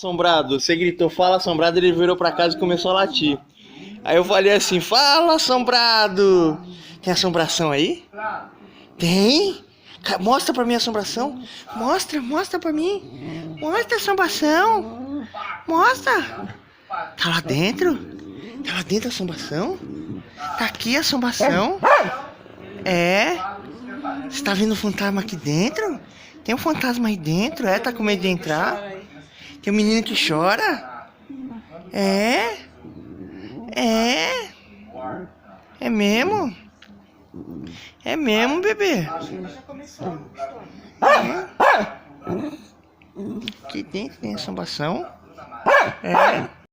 Assombrado, você gritou, fala assombrado, ele virou pra casa e começou a latir. Aí eu falei assim, fala assombrado. Tem assombração aí? Tem? Mostra pra mim a assombração. Mostra pra mim. Mostra a assombração. Mostra. Tá lá dentro? Tá lá dentro a assombração? Tá aqui a assombração? É? Você tá vendo um fantasma aqui dentro? Tem um fantasma aí dentro? É? Tá com medo de entrar? Tem um menino que chora? É? É? É mesmo? É mesmo, bebê? É? Aqui dentro tem assombração? É?